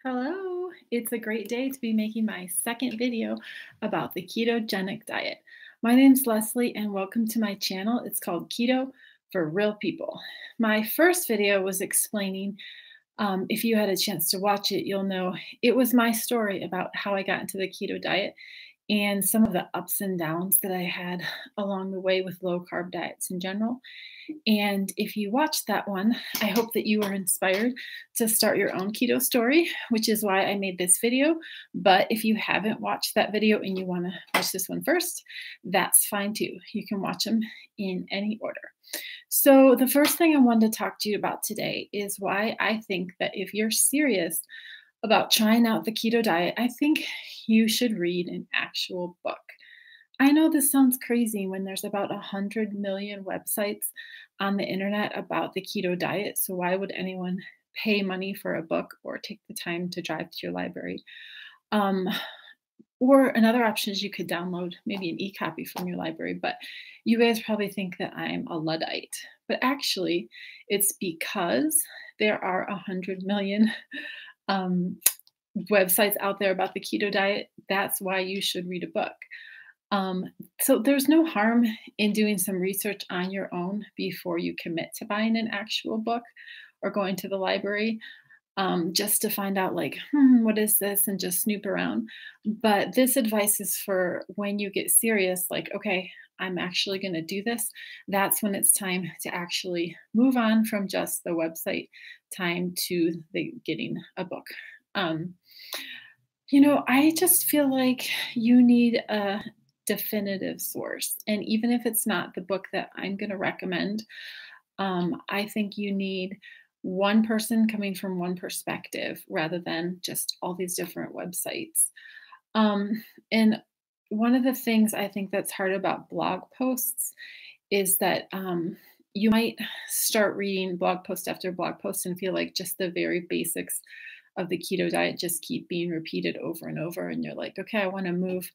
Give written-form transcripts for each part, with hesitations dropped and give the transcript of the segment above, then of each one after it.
Hello, it's a great day to be making my second video about the ketogenic diet. My name's Leslie and welcome to my channel. It's called Keto for Real People. My first video was explaining, if you had a chance to watch it, you'll know it was my story about how I got into the keto diet and some of the ups and downs that I had along the way with low carb diets in general. And if you watched that one, I hope that you were inspired to start your own keto story, which is why I made this video. But if you haven't watched that video and you want to watch this one first, that's fine too. You can watch them in any order. So, the first thing I wanted to talk to you about today is why I think that if you're serious about trying out the keto diet, I think you should read an actual book. I know this sounds crazy when there's about 100 million websites on the internet about the keto diet. So, why would anyone pay money for a book or take the time to drive to your library? Um, or another option is you could download maybe an e-copy from your library, but you guys probably think that I'm a Luddite. But actually, it's because there are 100 million um, websites out there about the keto diet. That's why you should read a book. Um, so there's no harm in doing some research on your own before you commit to buying an actual book or going to the library, just to find out like, what is this, and just snoop around. But this advice is for when you get serious, like, okay, I'm actually going to do this. That's when it's time to actually move on from just the website time to the getting a book. Um, I just feel like you need a definitive source. And even if it's not the book that I'm going to recommend, I think you need one person coming from one perspective rather than just all these different websites. And one of the things I think that's hard about blog posts is that you might start reading blog post after blog post and feel like just the very basics of the keto diet just keep being repeated over and over. And you're like, okay, I want to move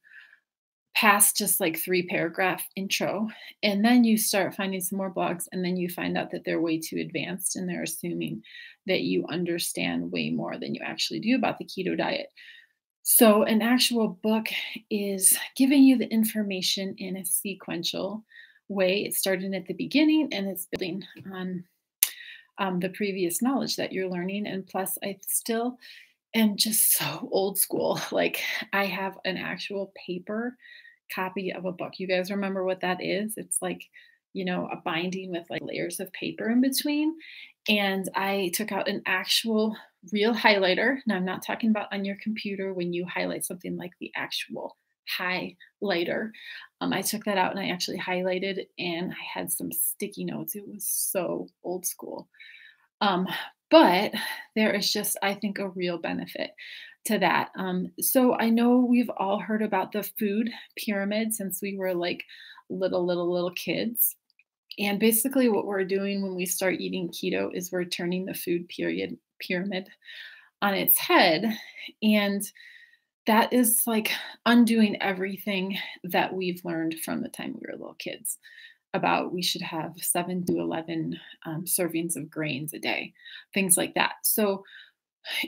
past just like 3 paragraph intro. And then you start finding some more blogs, and then you find out that they're way too advanced and they're assuming that you understand way more than you actually do about the keto diet. So, an actual book is giving you the information in a sequential way. It's starting at the beginning and it's building on the previous knowledge that you're learning. And plus, I still am just so old school. Like, I have an actual paper copy of a book. You guys remember what that is? It's like, a binding with like layers of paper in between. And I took out an actual real highlighter. Now, I'm not talking about on your computer when you highlight something like the actual highlighter. I took that out and I actually highlighted, and I had some sticky notes. It was so old school. Um, but there is just, I think, a real benefit to that. So I know we've all heard about the food pyramid since we were like little kids. And basically, what we're doing when we start eating keto is we're turning the food period pyramid on its head. And that is like undoing everything that we've learned from the time we were little kids about we should have 7 to 11 servings of grains a day, things like that. So,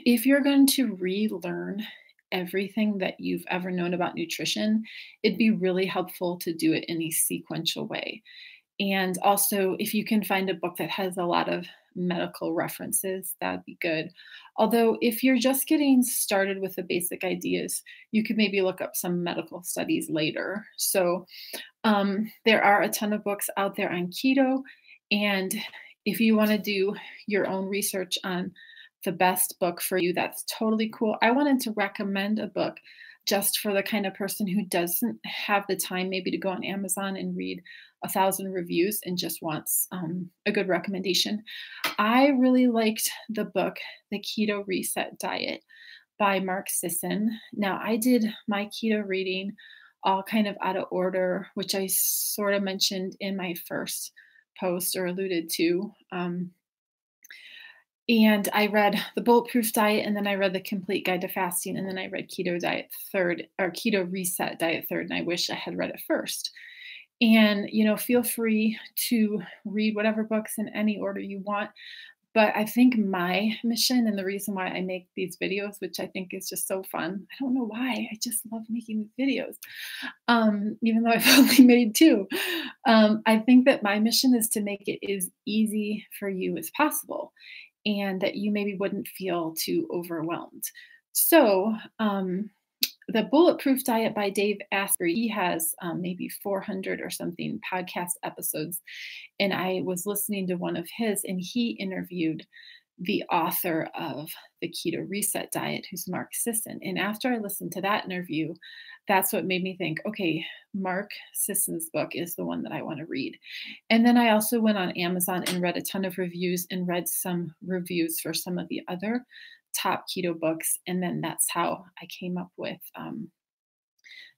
if you're going to relearn everything that you've ever known about nutrition, it'd be really helpful to do it in a sequential way. And also, if you can find a book that has a lot of medical references, that'd be good. Although, if you're just getting started with the basic ideas, you could maybe look up some medical studies later. So, there are a ton of books out there on keto. And if you want to do your own research on the best book for you, that's totally cool. I wanted to recommend a book just for the kind of person who doesn't have the time maybe to go on Amazon and read 1,000 reviews and just wants a good recommendation. I really liked the book, The Keto Reset Diet by Mark Sisson. Now, I did my keto reading all kind of out of order, which I sort of mentioned in my first post or alluded to. And I read the Bulletproof Diet, and then I read the Complete Guide to Fasting, and then I read Keto Diet third, or Keto Reset Diet third, and I wish I had read it first. And, feel free to read whatever books in any order you want. But I think my mission and the reason why I make these videos, which I think is just so fun, I don't know why, I just love making these videos, even though I've only made two. I think that my mission is to make it as easy for you as possible and that you maybe wouldn't feel too overwhelmed. So, the Bulletproof Diet by Dave Asprey, he has maybe 400 or something podcast episodes. And I was listening to one of his, and he interviewed the author of the Keto Reset Diet, who's Mark Sisson. And after I listened to that interview, that's what made me think, okay, Mark Sisson's book is the one that I want to read. And then I also went on Amazon and read a ton of reviews and read some reviews for some of the other top keto books. And then that's how I came up with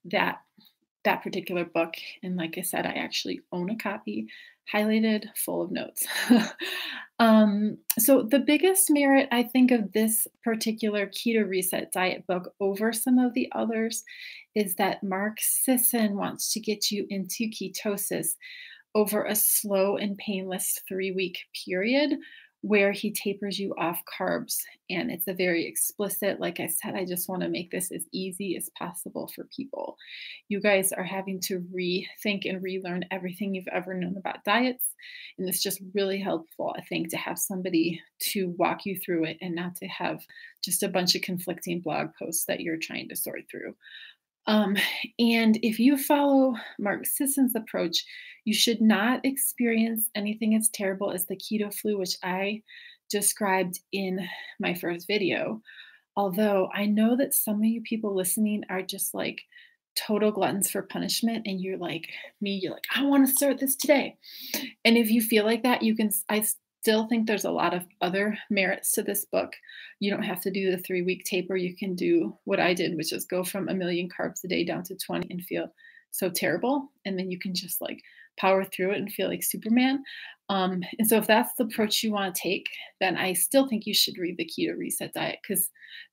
that that particular book. And like I said, I actually own a copy, highlighted, full of notes. So the biggest merit I think of this particular Keto Reset Diet book over some of the others is that Mark Sisson wants to get you into ketosis over a slow and painless 3-week period where he tapers you off carbs. And it's a very explicit, like I said, I just want to make this as easy as possible for people. You guys are having to rethink and relearn everything you've ever known about diets. And it's just really helpful, I think, to have somebody to walk you through it and not to have just a bunch of conflicting blog posts that you're trying to sort through. Um, and if you follow Mark Sisson's approach, you should not experience anything as terrible as the keto flu, which I described in my first video. Although I know that some of you people listening are just like total gluttons for punishment, and you're like me, you're like, I want to start this today. And if you feel like that, I still think there's a lot of other merits to this book. You don't have to do the 3-week taper. You can do what I did, which is go from a million carbs a day down to 20 and feel so terrible. And then you can just like power through it and feel like Superman. And so if that's the approach you want to take, then I still think you should read the Keto Reset Diet, because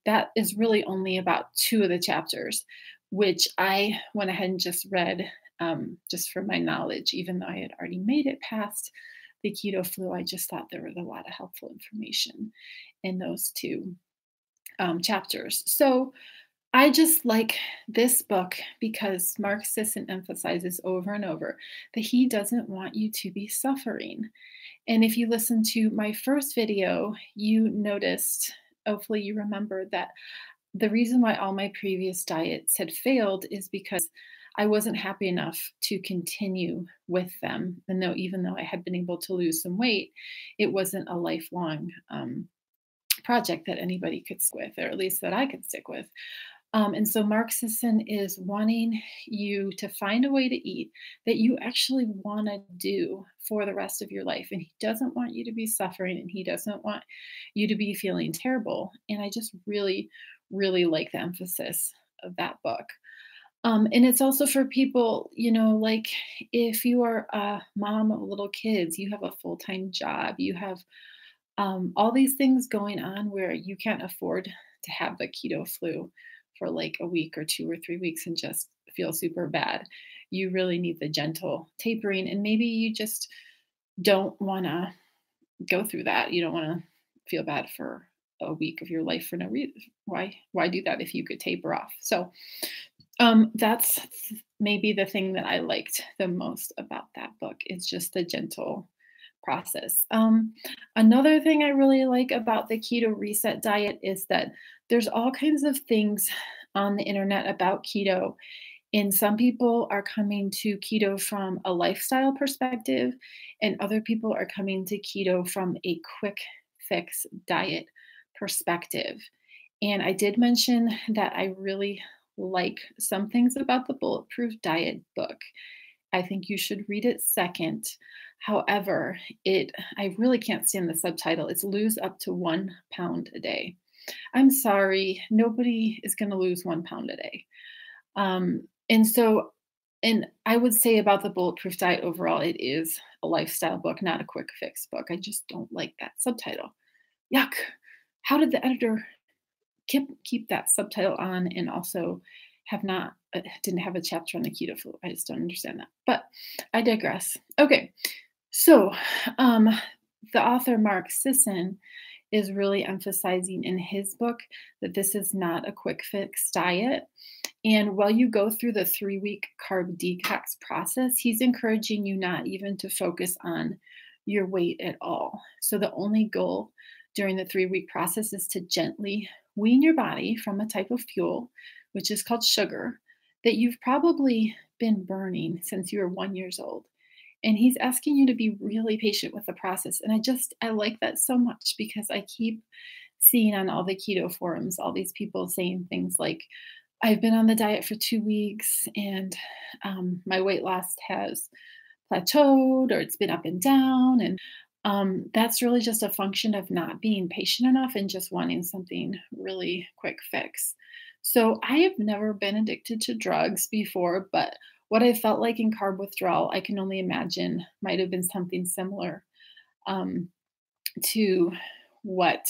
that is really only about 2 of the chapters, which I went ahead and just read just for my knowledge, even though I had already made it past the keto flu. I just thought there was a lot of helpful information in those 2 chapters. So I just like this book because Mark Sisson emphasizes over and over that he doesn't want you to be suffering. And if you listen to my first video, you noticed, hopefully you remember, that the reason why all my previous diets had failed is because I wasn't happy enough to continue with them. And though, even though I had been able to lose some weight, it wasn't a lifelong project that anybody could stick with, or at least that I could stick with. And so Mark Sisson is wanting you to find a way to eat that you actually want to do for the rest of your life. And he doesn't want you to be suffering, and he doesn't want you to be feeling terrible. And I just really, really like the emphasis of that book. And it's also for people, like if you are a mom of little kids, you have a full-time job, you have all these things going on where you can't afford to have the keto flu for like a week or 2 or 3 weeks and just feel super bad. You really need the gentle tapering, and maybe you just don't want to go through that. You don't want to feel bad for a week of your life for no reason. Why do that if you could taper off? So that's maybe the thing that I liked the most about that book, is just the gentle process. Another thing I really like about the Keto Reset Diet is that there's all kinds of things on the internet about keto. And some people are coming to keto from a lifestyle perspective, and other people are coming to keto from a quick fix diet perspective. And I did mention that I really like some things about the Bulletproof Diet book. I think you should read it second. However, I really can't stand the subtitle. It's lose up to 1 pound a day. I'm sorry, nobody is going to lose 1 pound a day. And I would say about the Bulletproof Diet overall, it is a lifestyle book, not a quick fix book. I just don't like that subtitle. Yuck. How did the editor keep that subtitle on and also didn't have a chapter on the keto flu? I just don't understand that. But I digress. Okay. So the author Mark Sisson is really emphasizing in his book that this is not a quick fix diet. And while you go through the 3-week carb detox process, he's encouraging you not even to focus on your weight at all. So the only goal during the 3-week process is to gently wean your body from a type of fuel, which is called sugar, that you've probably been burning since you were 1 years old. And he's asking you to be really patient with the process. And I like that so much because I keep seeing on all the keto forums all these people saying things like, I've been on the diet for 2 weeks and my weight loss has plateaued or it's been up and down. And that's really just a function of not being patient enough and just wanting something really quick fix. So I have never been addicted to drugs before, but what I felt like in carb withdrawal, I can only imagine might have been something similar um, to what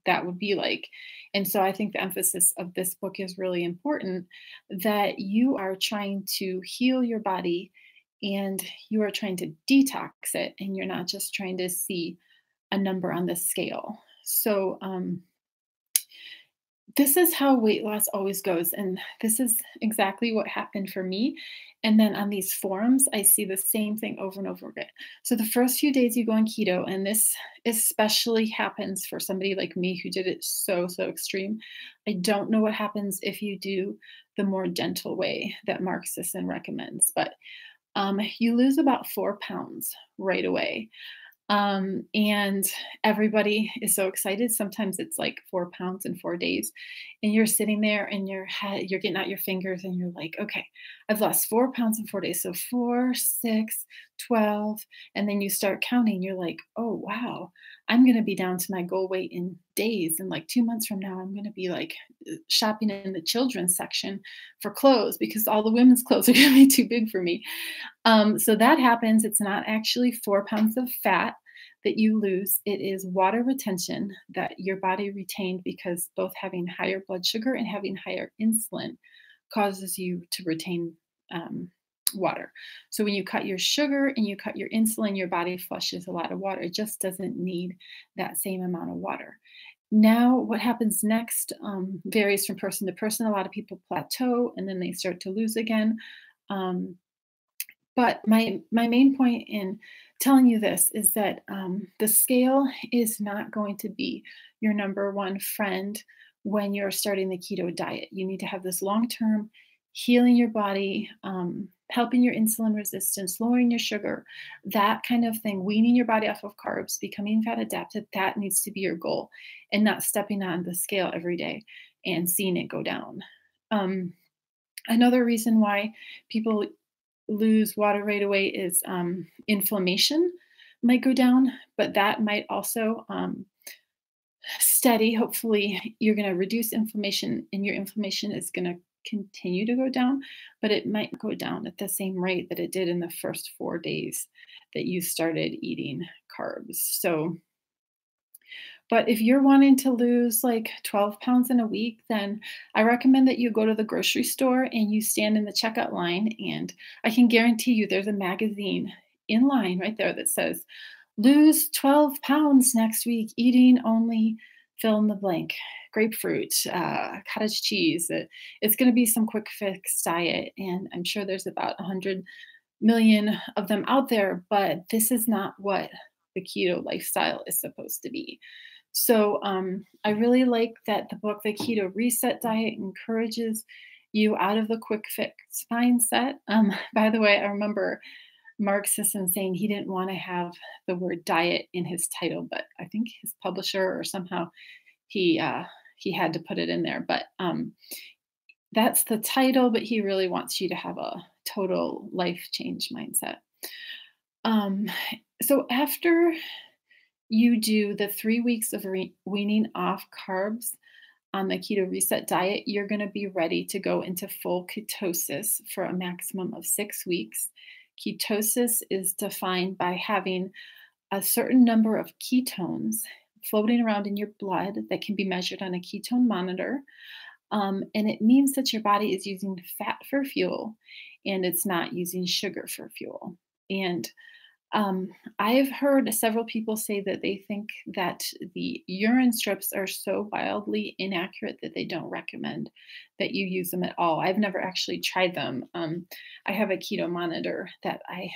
that would be like. And so I think the emphasis of this book is really important, that you are trying to heal your body and you are trying to detox it, and you're not just trying to see a number on the scale. So, this is how weight loss always goes. And this is exactly what happened for me. And then on these forums, I see the same thing over and over again. So the first few days you go on keto, and this especially happens for somebody like me who did it so extreme. I don't know what happens if you do the more gentle way that Mark Sisson recommends, but you lose about 4 pounds right away. And everybody is so excited. Sometimes it's like 4 pounds in 4 days. And you're sitting there in your head, you're getting out your fingers and you're like, okay, I've lost 4 pounds in 4 days. So 4, 6, 12. And then you start counting. You're like, oh, wow, I'm going to be down to my goal weight in days. And like 2 months from now, I'm going to be like shopping in the children's section for clothes because all the women's clothes are going to be too big for me. So that happens. It's not actually 4 pounds of fat that you lose. It is water retention that your body retained because both having higher blood sugar and having higher insulin causes you to retain water. So when you cut your sugar and you cut your insulin, your body flushes a lot of water. It just doesn't need that same amount of water. Now, what happens next varies from person to person. A lot of people plateau and then they start to lose again. Um, but my main point in telling you this is that the scale is not going to be your number one friend when you're starting the keto diet. You need to have this long term healing your body, helping your insulin resistance, lowering your sugar, that kind of thing, weaning your body off of carbs, becoming fat adapted. That needs to be your goal, and not stepping on the scale every day and seeing it go down. Um, Another reason why people lose water right away is inflammation might go down, but that might also steady. Hopefully, you're going to reduce inflammation, and your inflammation is going to continue to go down, but it might go down at the same rate that it did in the first 4 days that you started eating carbs. So, but if you're wanting to lose like 12 pounds in a week, then I recommend that you go to the grocery store and you stand in the checkout line. And I can guarantee you there's a magazine in line right there that says, lose 12 pounds next week, eating only fill in the blank, grapefruit, cottage cheese. It's going to be some quick fix diet. And I'm sure there's about 100 million of them out there, but this is not what the keto lifestyle is supposed to be. So I really like that the book, The Keto Reset Diet, encourages you out of the quick fix mindset. By the way, I remember Mark Sisson saying he didn't want to have the word diet in his title, but I think his publisher or somehow he had to put it in there. But that's the title, but he really wants you to have a total life change mindset. Um, so after you do the 3 weeks of weaning off carbs on the keto reset diet, you're going to be ready to go into full ketosis for a maximum of 6 weeks. Ketosis is defined by having a certain number of ketones floating around in your blood that can be measured on a ketone monitor. And it means that your body is using fat for fuel and it's not using sugar for fuel. And Um, I've heard several people say that they think that the urine strips are so wildly inaccurate that they don't recommend that you use them at all. I've never actually tried them. I have a keto monitor that I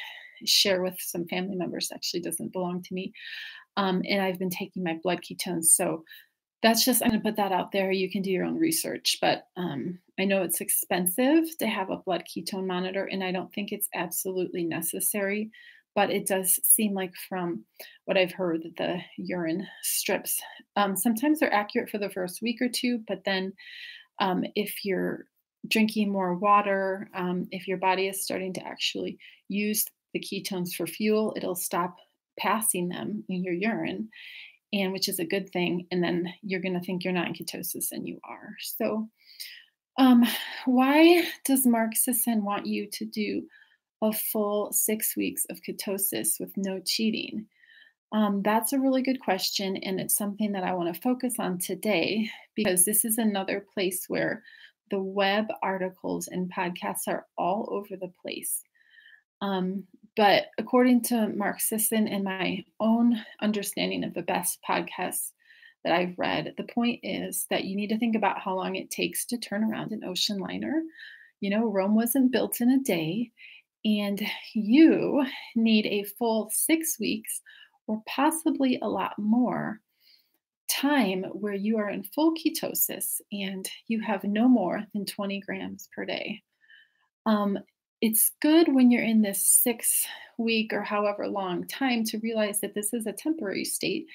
share with some family members, actually doesn't belong to me. And I've been taking my blood ketones. So that's just, I'm going to put that out there. You can do your own research, but I know it's expensive to have a blood ketone monitor, and I don't think it's absolutely necessary. But it does seem like, from what I've heard, that the urine strips sometimes are accurate for the first week or two, but then if you're drinking more water, if your body is starting to actually use the ketones for fuel, it'll stop passing them in your urine, and which is a good thing. And then you're going to think you're not in ketosis and you are. So, um, why does Mark Sisson want you to do a full 6 weeks of ketosis with no cheating? That's a really good question. And it's something that I want to focus on today, because this is another place where the web articles and podcasts are all over the place. Um, but according to Mark Sisson and my own understanding of the best podcasts that I've read, the point is that you need to think about how long it takes to turn around an ocean liner. Rome wasn't built in a day, and you need a full 6 weeks or possibly a lot more time where you are in full ketosis and you have no more than 20 grams per day. Um, it's good when you're in this 6 week or however long time to realize that this is a temporary state.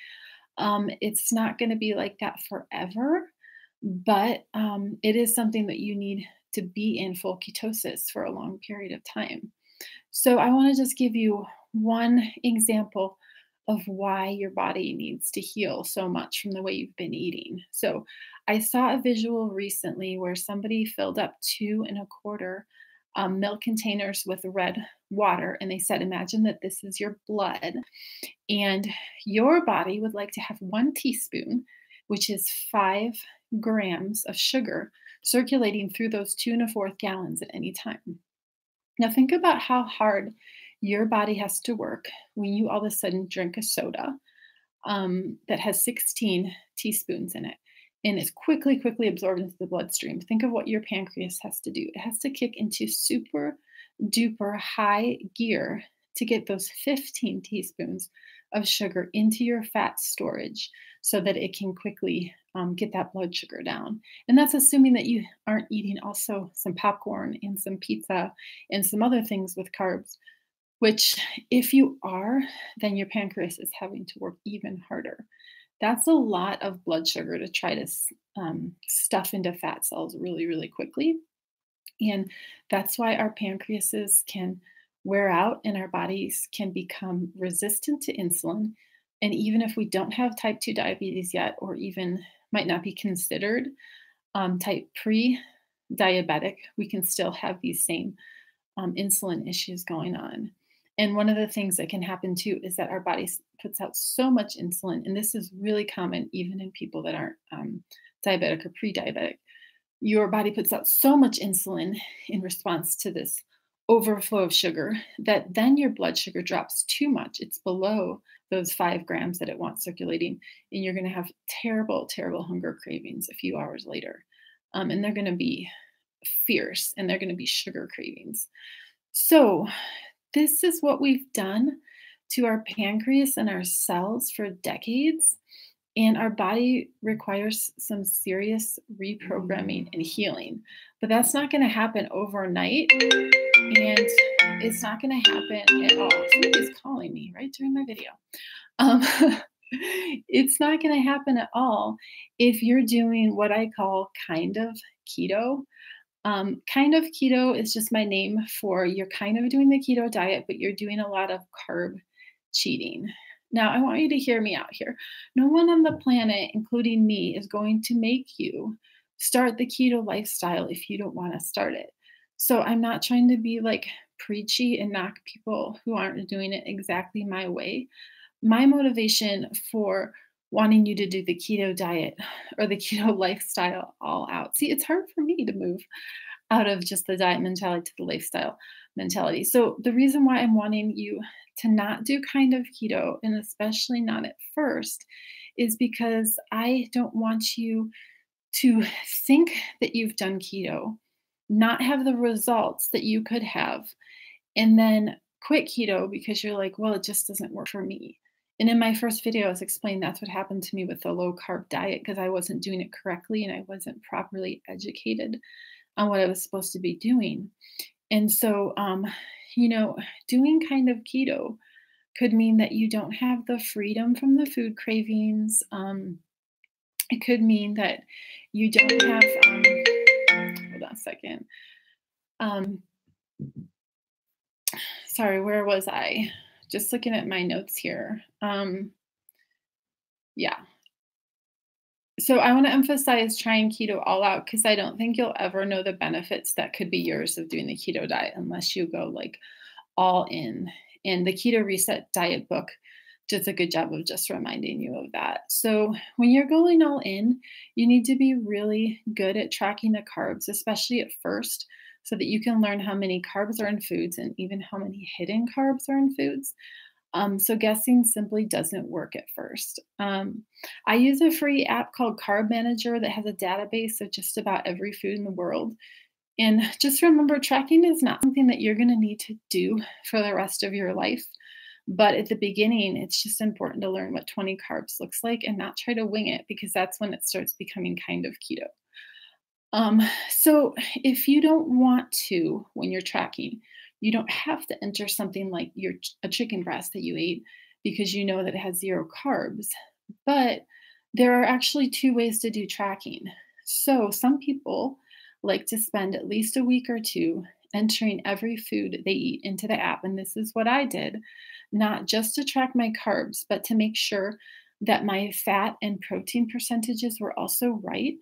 It's not going to be like that forever, but it is something that you need to be in full ketosis for a long period of time. So I want to just give you one example of why your body needs to heal so much from the way you've been eating. So I saw a visual recently where somebody filled up 2 1/4 milk containers with red water. And they said, imagine that this is your blood, and your body would like to have 1 teaspoon, which is 5 grams of sugar, circulating through those 2 1/4 gallons at any time. Now, think about how hard your body has to work when you all of a sudden drink a soda that has 16 teaspoons in it, and it's quickly absorbed into the bloodstream. Think of what your pancreas has to do. It has to kick into super duper high gear to get those 15 teaspoons of sugar into your fat storage so that it can quickly get that blood sugar down. And that's assuming that you aren't eating also some popcorn and some pizza and some other things with carbs, which, if you are, then your pancreas is having to work even harder. That's a lot of blood sugar to try to stuff into fat cells really quickly. And that's why our pancreases can wear out and our bodies can become resistant to insulin. And even if we don't have type 2 diabetes yet, or even might not be considered type pre diabetic, we can still have these same insulin issues going on. And one of the things that can happen too is that our body puts out so much insulin, and this is really common even in people that aren't diabetic or pre diabetic. Your body puts out so much insulin in response to this overflow of sugar that then your blood sugar drops too much. It's below those 5 grams that it wants circulating, and you're going to have terrible hunger cravings a few hours later. And they're going to be fierce, and they're going to be sugar cravings. So, this is what we've done to our pancreas and our cells for decades. And our body requires some serious reprogramming and healing. But that's not going to happen overnight. And it's not going to happen at all. Somebody's calling me right during my video. Um, it's not going to happen at all if you're doing what I call kind of keto. Kind of keto is just my name for you're kind of doing the keto diet, but you're doing a lot of carb cheating. Now, I want you to hear me out here. No one on the planet, including me, is going to make you start the keto lifestyle if you don't want to start it. So I'm not trying to be like preachy and knock people who aren't doing it exactly my way. My motivation for wanting you to do the keto diet or the keto lifestyle all out. See, it's hard for me to move out of just the diet mentality to the lifestyle mentality. So the reason why I'm wanting you to not do kind of keto, and especially not at first, is because I don't want you to think that you've done keto, not have the results that you could have, and then quit keto because you're like, well, it just doesn't work for me. And in my first video, I was explaining that's what happened to me with the low carb diet because I wasn't doing it correctly and I wasn't properly educated on what I was supposed to be doing. And so, doing kind of keto could mean that you don't have the freedom from the food cravings. It could mean that you don't have, hold on a second. Um, Sorry, where was I? Just looking at my notes here. Yeah. So I want to emphasize trying keto all out because I don't think you'll ever know the benefits that could be yours of doing the keto diet unless you go like all in. And the Keto Reset Diet book does a good job of just reminding you of that. So when you're going all in, you need to be really good at tracking the carbs, especially at first, so that you can learn how many carbs are in foods and even how many hidden carbs are in foods. So guessing simply doesn't work at first. I use a free app called Carb Manager that has a database of just about every food in the world. And just remember, tracking is not something that you're going to need to do for the rest of your life. But at the beginning, it's just important to learn what 20 carbs looks like and not try to wing it because that's when it starts becoming kind of keto. So if you don't want to, when you're tracking, you don't have to enter something like a chicken breast that you ate because you know that it has 0 carbs. But there are actually 2 ways to do tracking. So some people like to spend at least a week or 2 entering every food they eat into the app. And this is what I did, not just to track my carbs, but to make sure that my fat and protein percentages were also right.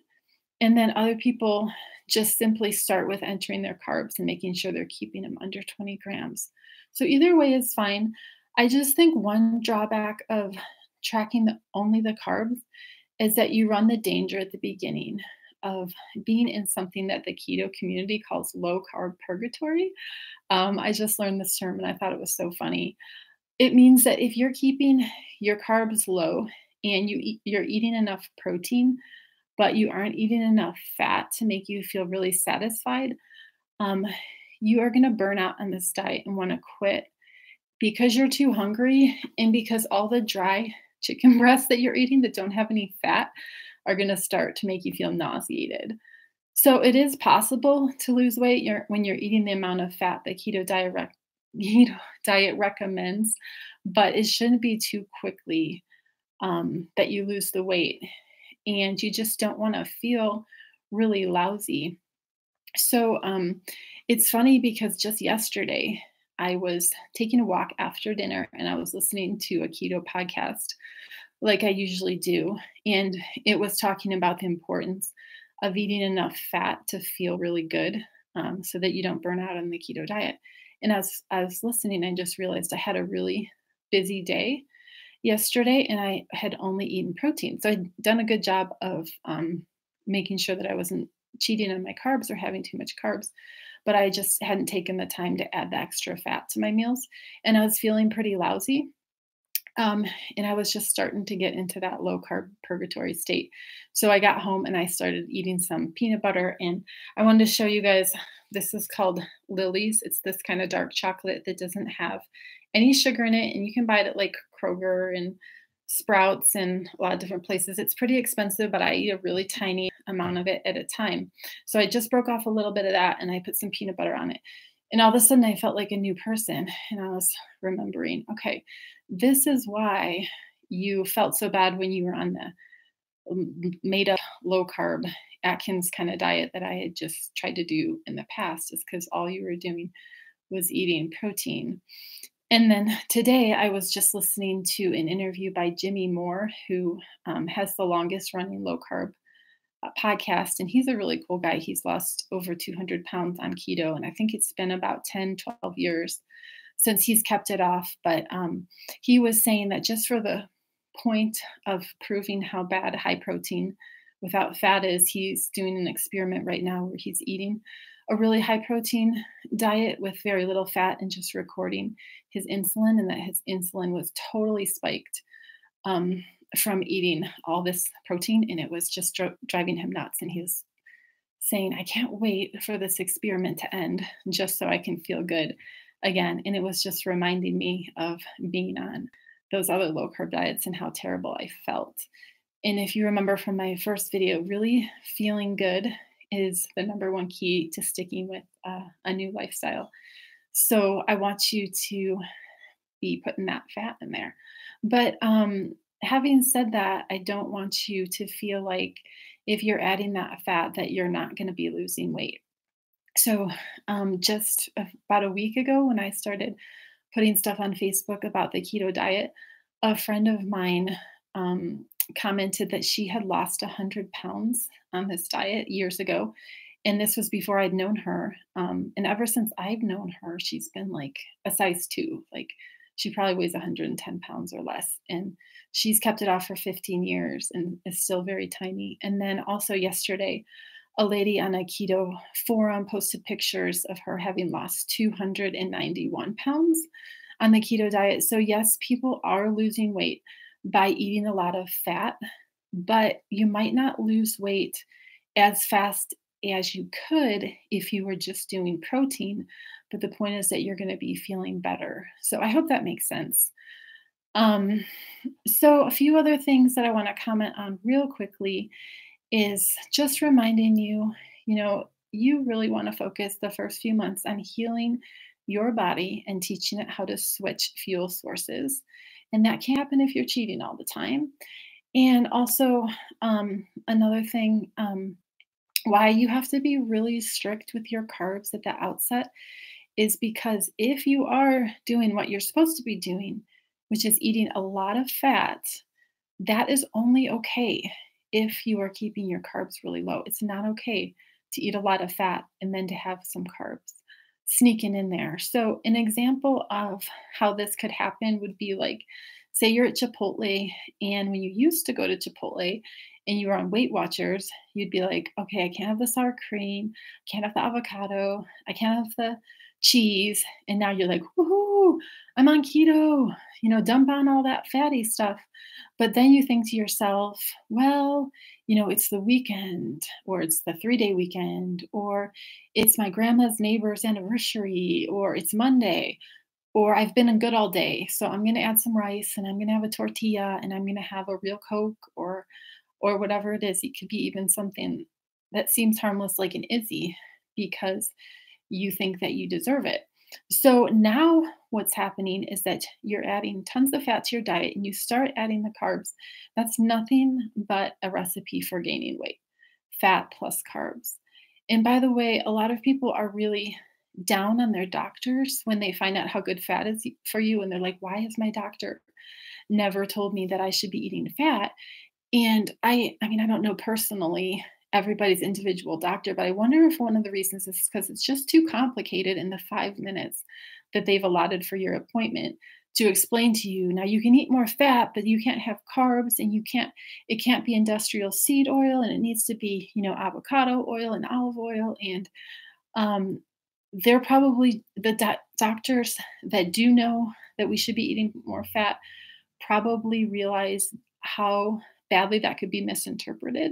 And then other people just simply start with entering their carbs and making sure they're keeping them under 20 grams. So either way is fine. I just think one drawback of tracking only the carbs is that you run the danger at the beginning of being in something that the keto community calls low carb purgatory. I just learned this term and I thought it was so funny. It means that if you're keeping your carbs low and you're eating enough protein, but you aren't eating enough fat to make you feel really satisfied, you are going to burn out on this diet and want to quit because you're too hungry and because all the dry chicken breasts that you're eating that don't have any fat are going to start to make you feel nauseated. So it is possible to lose weight when you're eating the amount of fat that keto diet recommends, but it shouldn't be too quickly that you lose the weight. And you just don't want to feel really lousy. So it's funny because just yesterday I was taking a walk after dinner and I was listening to a keto podcast like I usually do. And it was talking about the importance of eating enough fat to feel really good so that you don't burn out on the keto diet. And as I was listening, I just realized I had a really busy day yesterday and I had only eaten protein. So I'd done a good job of making sure that I wasn't cheating on my carbs or having too much carbs, but I just hadn't taken the time to add the extra fat to my meals. And I was feeling pretty lousy. And I was just starting to get into that low carb purgatory state. So I got home and I started eating some peanut butter. And I wanted to show you guys, this is called Lily's. It's this kind of dark chocolate that doesn't have any sugar in it. And you can buy it at like Kroger and Sprouts and a lot of different places. It's pretty expensive, but I eat a really tiny amount of it at a time. So I just broke off a little bit of that and I put some peanut butter on it. And all of a sudden I felt like a new person. And I was remembering, okay, this is why you felt so bad when you were on the made up low carb Atkins kind of diet that I had just tried to do in the past, is because all you were doing was eating protein. And then today I was just listening to an interview by Jimmy Moore, who has the longest running low carb podcast. And he's a really cool guy. He's lost over 200 pounds on keto. And I think it's been about 10, 12 years since he's kept it off. But he was saying that just for the point of proving how bad high protein without fat is, he's doing an experiment right now where he's eating a really high protein diet with very little fat and just recording his insulin, and that his insulin was totally spiked um, from eating all this protein, and it was just driving him nuts. And he was saying, I can't wait for this experiment to end just so I can feel good again. And it was just reminding me of being on those other low carb diets and how terrible I felt. And if you remember from my first video, really feeling good is the number one key to sticking with a new lifestyle. So I want you to be putting that fat in there. But having said that, I don't want you to feel like if you're adding that fat that you're not going to be losing weight. So just about a week ago, when I started putting stuff on Facebook about the keto diet, a friend of mine commented that she had lost 100 pounds on this diet years ago. And this was before I'd known her. And ever since I've known her, she's been like a size 2. Like she probably weighs 110 pounds or less. And she's kept it off for 15 years and is still very tiny. And then also yesterday, a lady on a keto forum posted pictures of her having lost 291 pounds on the keto diet. So yes, people are losing weight by eating a lot of fat, but you might not lose weight as fast as you could if you were just doing protein. But the point is that you're going to be feeling better. So I hope that makes sense. So a few other things that I want to comment on real quickly is just reminding you, you really want to focus the first few months on healing your body and teaching it how to switch fuel sources. And that can happen if you're cheating all the time. And also, another thing, why you have to be really strict with your carbs at the outset is because if you are doing what you're supposed to be doing, which is eating a lot of fat, that is only okay if you are keeping your carbs really low. It's not okay to eat a lot of fat and then to have some carbs sneaking in there. So, an example of how this could happen would be like, say you're at Chipotle, and when you used to go to Chipotle and you were on Weight Watchers, you'd be like, okay, I can't have the sour cream, I can't have the avocado, I can't have the cheese. And now you're like, woohoo, I'm on keto, dump on all that fatty stuff. But then you think to yourself, well, it's the weekend, or it's the 3-day weekend, or it's my grandma's neighbor's anniversary, or it's Monday, or I've been in good all day. So I'm going to add some rice and I'm going to have a tortilla and I'm going to have a real Coke or whatever it is. It could be even something that seems harmless like an Izzy because you think that you deserve it. So now what's happening is that you're adding tons of fat to your diet and you start adding the carbs. That's nothing but a recipe for gaining weight, fat plus carbs. And by the way, a lot of people are really down on their doctors when they find out how good fat is for you. And they're like, why has my doctor never told me that I should be eating fat? And I mean, I don't know personally everybody's individual doctor, but I wonder if one of the reasons is because it's just too complicated in the 5 minutes that they've allotted for your appointment to explain to you. Now you can eat more fat, but you can't have carbs, and it can't be industrial seed oil, and it needs to be, avocado oil and olive oil. And they're probably the doctors that do know that we should be eating more fat probably realize how badly that could be misinterpreted.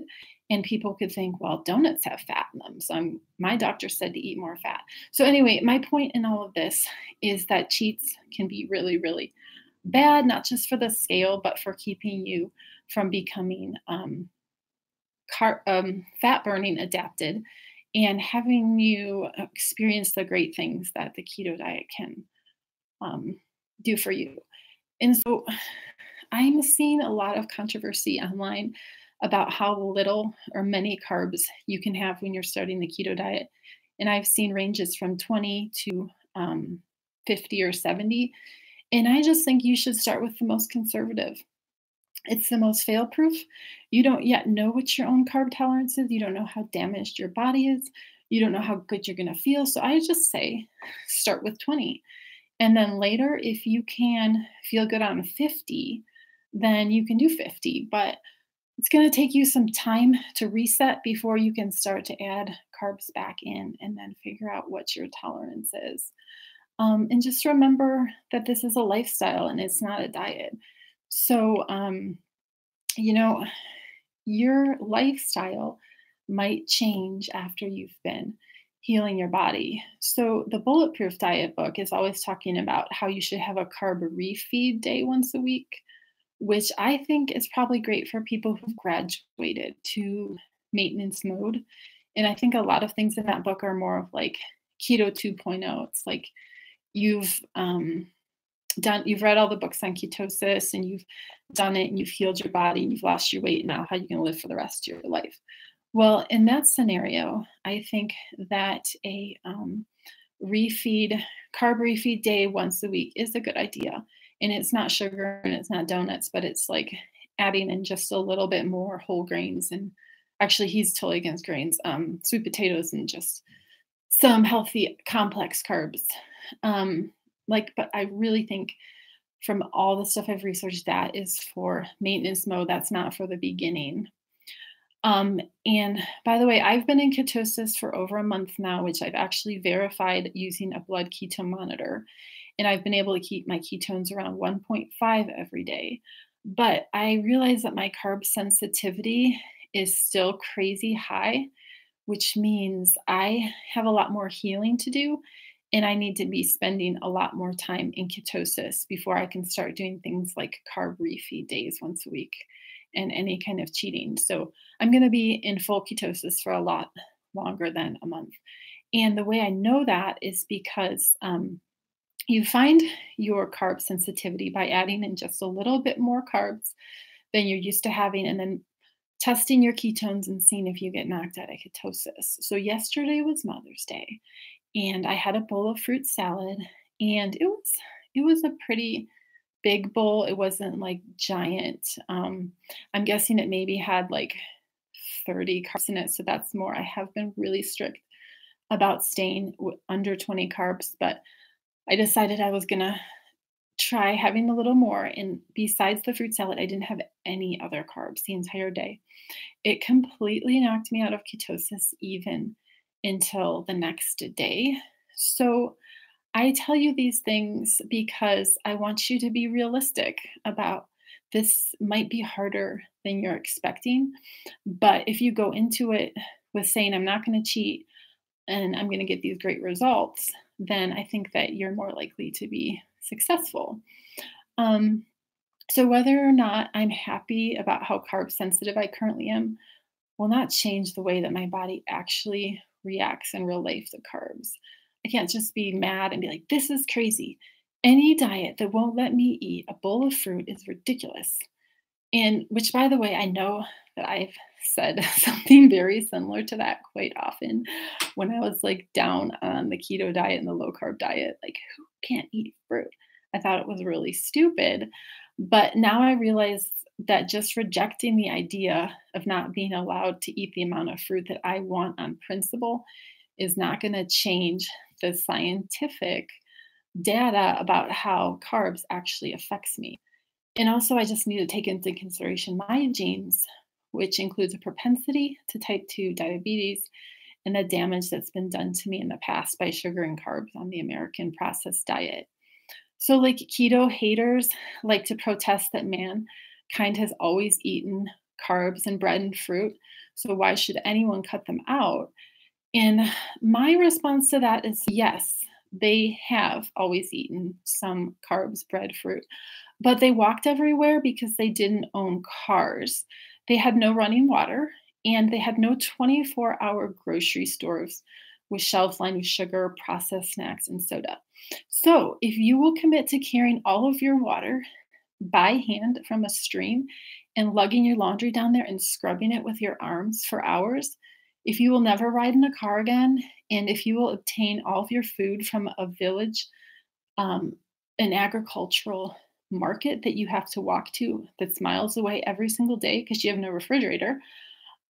And people could think, well, donuts have fat in them. So my doctor said to eat more fat. So anyway, my point in all of this is that cheats can be really, really bad, not just for the scale, but for keeping you from becoming fat burning adapted and having you experience the great things that the keto diet can do for you. And so I'm seeing a lot of controversy online about how little or many carbs you can have when you're starting the keto diet. And I've seen ranges from 20 to 50 or 70. And I just think you should start with the most conservative. It's the most fail proof. You don't yet know what your own carb tolerance is. You don't know how damaged your body is. You don't know how good you're going to feel. So I just say start with 20. And then later, if you can feel good on 50, then you can do 50. But It's going to take you some time to reset before you can start to add carbs back in and then figure out what your tolerance is. And just remember that this is a lifestyle and it's not a diet. So, you know, your lifestyle might change after you've been healing your body. So, the Bulletproof Diet book is always talking about how you should have a carb refeed day once a week, which I think is probably great for people who've graduated to maintenance mode. And I think a lot of things in that book are more of like Keto 2.0. It's like you've you've read all the books on ketosis and you've done it and you've healed your body and you've lost your weight. Now, how are you going to live for the rest of your life? Well, in that scenario, I think that a carb refeed day once a week is a good idea. And it's not sugar and it's not donuts, but it's like adding in just a little bit more whole grains. And actually, he's totally against grains, sweet potatoes, and just some healthy complex carbs. But I really think from all the stuff I've researched, that is for maintenance mode. That's not for the beginning. And by the way, I've been in ketosis for over a month now, which I've actually verified using a blood ketone monitor. And I've been able to keep my ketones around 1.5 every day. But I realize that my carb sensitivity is still crazy high, which means I have a lot more healing to do. And I need to be spending a lot more time in ketosis before I can start doing things like carb refeed days once a week and any kind of cheating. So I'm going to be in full ketosis for a lot longer than a month. And the way I know that is because you find your carb sensitivity by adding in just a little bit more carbs than you're used to having, and then testing your ketones and seeing if you get knocked out of ketosis. So yesterday was Mother's Day, and I had a bowl of fruit salad, and it was a pretty big bowl. It wasn't like giant. I'm guessing it maybe had like 30 carbs in it, so that's more. I have been really strict about staying under 20 carbs, but I decided I was gonna try having a little more. And besides the fruit salad, I didn't have any other carbs the entire day. It completely knocked me out of ketosis even until the next day. So I tell you these things because I want you to be realistic about this. Might be harder than you're expecting, but if you go into it with saying, I'm not going to cheat and I'm going to get these great results, then I think that you're more likely to be successful. Um, so whether or not I'm happy about how carb sensitive I currently am will not change the way that my body actually reacts in real life to carbs. I can't just be mad and be like, this is crazy. Any diet that won't let me eat a bowl of fruit is ridiculous. And which, by the way, I know that I've said something very similar to that quite often when I was like down on the keto diet and the low carb diet. Like, who can't eat fruit? I thought it was really stupid. But now I realize that just rejecting the idea of not being allowed to eat the amount of fruit that I want on principle is not going to change the scientific data about how carbs actually affects me. And also, I just need to take into consideration my genes, which includes a propensity to type 2 diabetes and the damage that's been done to me in the past by sugar and carbs on the American processed diet. So, like, keto haters like to protest that mankind has always eaten carbs and bread and fruit. So, why should anyone cut them out? And my response to that is yes, they have always eaten some carbs, bread, fruit, but they walked everywhere because they didn't own cars. They had no running water and they had no 24-hour grocery stores with shelves lined with sugar, processed snacks, and soda. So if you will commit to carrying all of your water by hand from a stream and lugging your laundry down there and scrubbing it with your arms for hours, if you will never ride in a car again, and if you will obtain all of your food from a village, an agricultural market that you have to walk to that's miles away every single day because you have no refrigerator,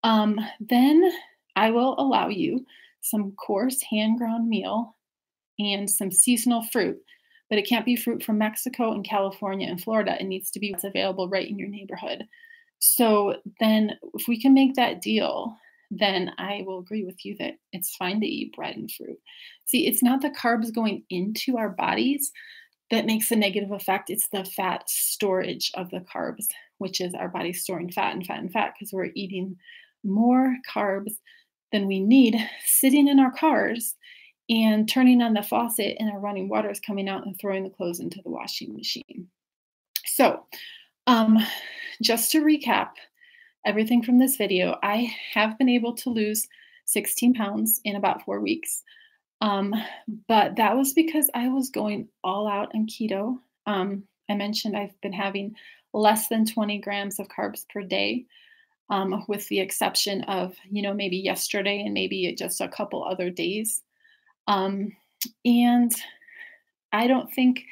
then I will allow you some coarse hand ground meal and some seasonal fruit. But it can't be fruit from Mexico and California and Florida. It needs to be what's available right in your neighborhood. So then if we can make that deal, then I will agree with you that it's fine to eat bread and fruit. See, it's not the carbs going into our bodies that makes a negative effect. It's the fat storage of the carbs, which is our body storing fat and fat and fat because we're eating more carbs than we need sitting in our cars and turning on the faucet and our running water is coming out and throwing the clothes into the washing machine. So, um, just to recap everything from this video, I have been able to lose 16 pounds in about 4 weeks. Um, but that was because I was going all out on keto. I mentioned I've been having less than 20 grams of carbs per day, with the exception of, maybe yesterday and maybe just a couple other days. Um, and I don't think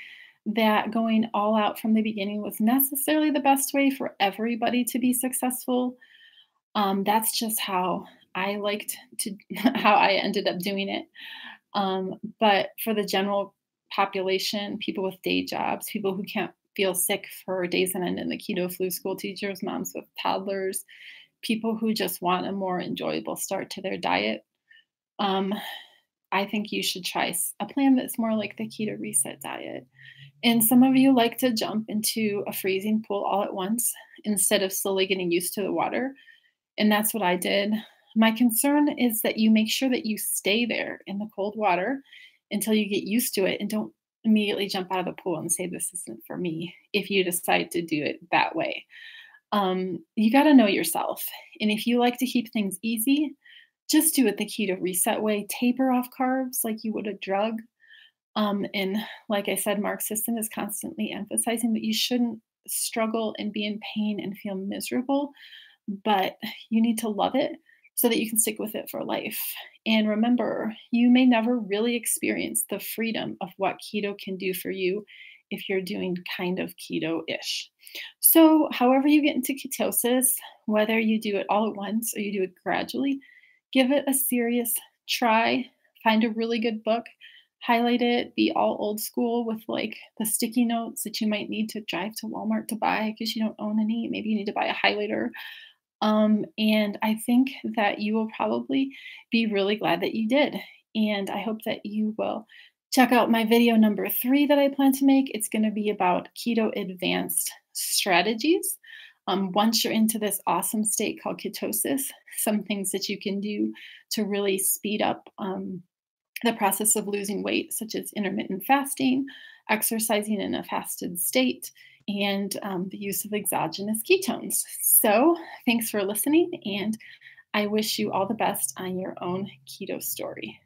that going all out from the beginning was necessarily the best way for everybody to be successful. That's just how I liked to, how I ended up doing it. But for the general population, people with day jobs, people who can't feel sick for days on end in the keto flu, school teachers, moms with toddlers, people who just want a more enjoyable start to their diet, um, I think you should try a plan that's more like the Keto Reset Diet. And some of you like to jump into a freezing pool all at once instead of slowly getting used to the water. And that's what I did. My concern is that you make sure that you stay there in the cold water until you get used to it and don't immediately jump out of the pool and say, this isn't for me, if you decide to do it that way. You got to know yourself. And if you like to keep things easy, just do it the keto reset way. Taper off carbs like you would a drug. And like I said, Mark Sisson is constantly emphasizing that you shouldn't struggle and be in pain and feel miserable, but you need to love it so that you can stick with it for life. And remember, you may never really experience the freedom of what keto can do for you if you're doing kind of keto-ish. So, however you get into ketosis, whether you do it all at once or you do it gradually, give it a serious try. Find a really good book, highlight it, be all old school with like the sticky notes that you might need to drive to Walmart to buy because you don't own any. Maybe you need to buy a highlighter. And I think that you will probably be really glad that you did. And I hope that you will check out my video number 3 that I plan to make. It's going to be about keto advanced strategies. Once you're into this awesome state called ketosis, some things that you can do to really speed up the process of losing weight, such as intermittent fasting, exercising in a fasted state, and the use of exogenous ketones. So, thanks for listening, and I wish you all the best on your own keto story.